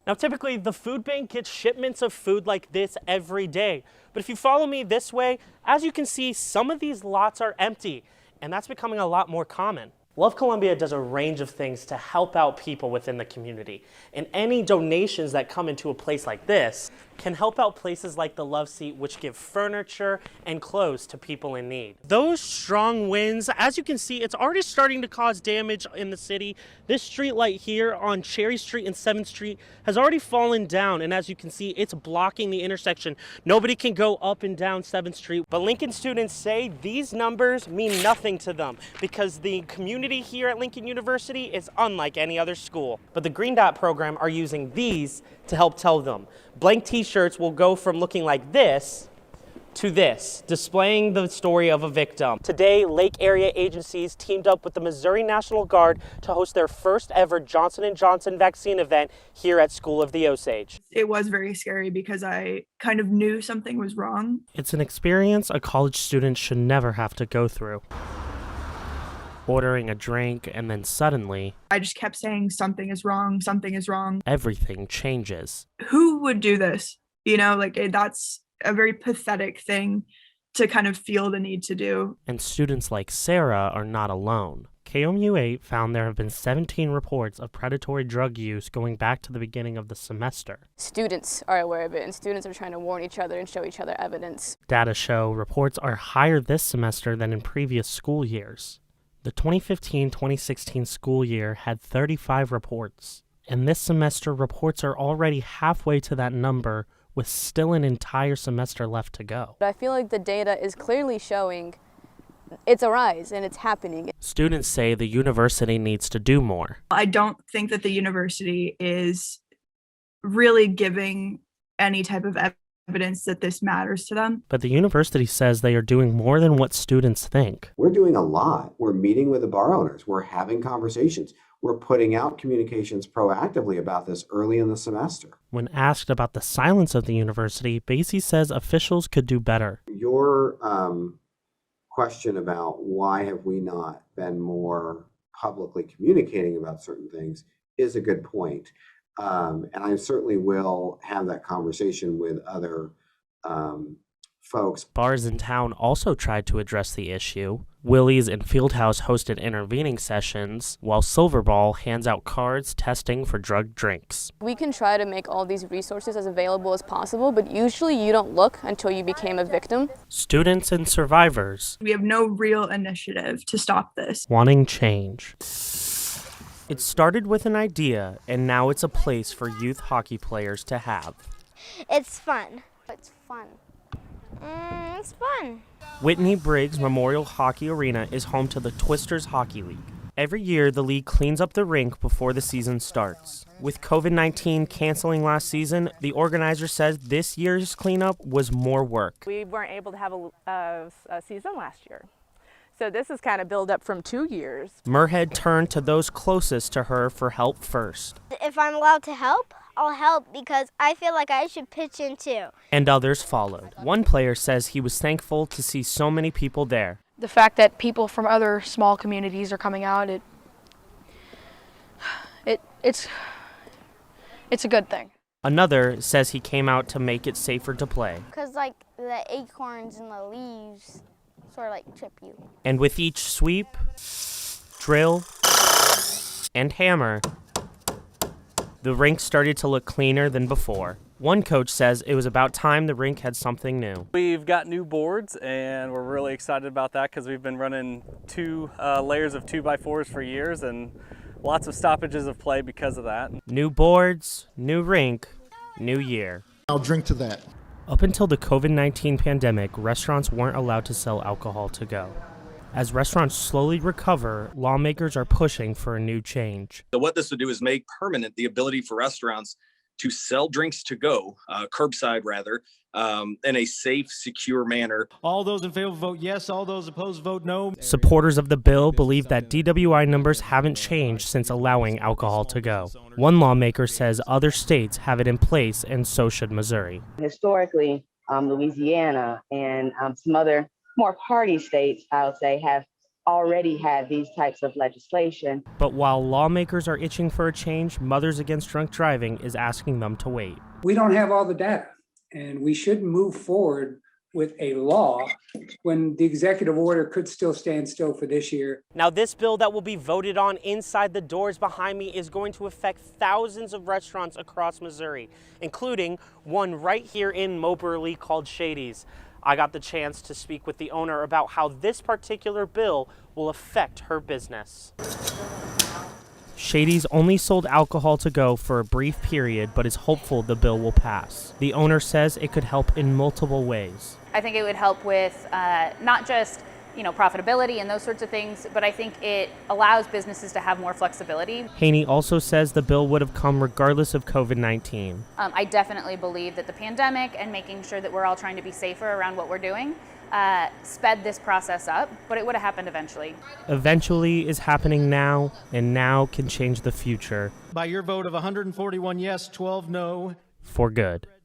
Now, typically, the food bank gets shipments of food like this every day. But if you follow me this way, as you can see, some of these lots are empty, and that's becoming a lot more common. Love Columbia does a range of things to help out people within the community, and any donations that come into a place like this can help out places like the Love Seat, which give furniture and clothes to people in need. Those strong winds, as you can see, it's already starting to cause damage in the city. This street light here on Cherry Street and 7th Street has already fallen down, and as you can see, it's blocking the intersection. Nobody can go up and down 7th Street, but Lincoln students say these numbers mean nothing to them because the community here at Lincoln University is unlike any other school. But the Green Dot program are using these to help tell them. Blank t-shirts will go from looking like this to this, displaying the story of a victim. Today, Lake area agencies teamed up with the Missouri National Guard to host their first ever Johnson & Johnson vaccine event here at School of the Osage. It was very scary because I kind of knew something was wrong. It's an experience a college student should never have to go through. Ordering a drink, and then suddenly, I just kept saying something is wrong, everything changes. Who would do this? You know, like that's a very pathetic thing to kind of feel the need to do. And students like Sarah are not alone. KOMU-8 found there have been 17 reports of predatory drug use going back to the beginning of the semester. Students are aware of it, and students are trying to warn each other and show each other evidence. Data show reports are higher this semester than in previous school years. The 2015-2016 school year had 35 reports, and this semester reports are already halfway to that number with still an entire semester left to go. I feel like the data is clearly showing it's a rise and it's happening. Students say the university needs to do more. I don't think that the university is really giving any type of evidence that this matters to them. But the university says they are doing more than what students think. We're doing a lot. We're meeting with the bar owners. We're having conversations. We're putting out communications proactively about this early in the semester. When asked about the silence of the university, Basie says officials could do better. Your question about why have we not been more publicly communicating about certain things is a good point. And I certainly will have that conversation with other folks. Bars in town also tried to address the issue. Willie's and Fieldhouse hosted intervening sessions, while Silverball hands out cards testing for drug drinks. We can try to make all these resources as available as possible, but usually you don't look until you became a victim. Students and survivors. We have no real initiative to stop this. Wanting change. It started with an idea, and now it's a place for youth hockey players to have. It's fun. It's fun. It's fun. Whitney Briggs Memorial Hockey Arena is home to the Twisters Hockey League. Every year, the league cleans up the rink before the season starts. With COVID-19 canceling last season, the organizer says this year's cleanup was more work. We weren't able to have a season last year. So this is kind of build up from 2 years. Merhead turned to those closest to her for help first. If I'm allowed to help, I'll help because I feel like I should pitch in too. And others followed. One player says he was thankful to see so many people there. The fact that people from other small communities are coming out, it's a good thing. Another says he came out to make it safer to play. Because like the acorns and the leaves sort of like trip you. And with each sweep, drill, and hammer, the rink started to look cleaner than before. One coach says it was about time the rink had something new. We've got new boards and we're really excited about that because we've been running two layers of 2x4s for years and lots of stoppages of play because of that. New boards, new rink, new year. I'll drink to that. Up until the COVID-19 pandemic, restaurants weren't allowed to sell alcohol to go. As restaurants slowly recover, lawmakers are pushing for a new change. So what this would do is make permanent the ability for restaurants to sell drinks to go, curbside rather, in a safe, secure manner. All those in favor vote yes, all those opposed vote no. Supporters of the bill believe that DWI numbers haven't changed since allowing alcohol to go. One lawmaker says other states have it in place, and so should Missouri. Historically, Louisiana and some other more party states, I would say, have already have these types of legislation. But while lawmakers are itching for a change, Mothers Against Drunk Driving is asking them to wait. We don't have all the data, and we shouldn't move forward with a law when the executive order could still stand still for this year. Now, this bill that will be voted on inside the doors behind me is going to affect thousands of restaurants across Missouri, including one right here in Moberly called Shady's. I got the chance to speak with the owner about how this particular bill will affect her business. Shady's only sold alcohol to go for a brief period, but is hopeful the bill will pass. The owner says it could help in multiple ways. I think it would help with not just profitability and those sorts of things, but I think it allows businesses to have more flexibility. Haney also says the bill would have come regardless of COVID-19. I definitely believe that the pandemic and making sure that we're all trying to be safer around what we're doing sped this process up, but it would have happened eventually. Eventually is happening now, and now can change the future. By your vote of 141 yes, 12 no. For good.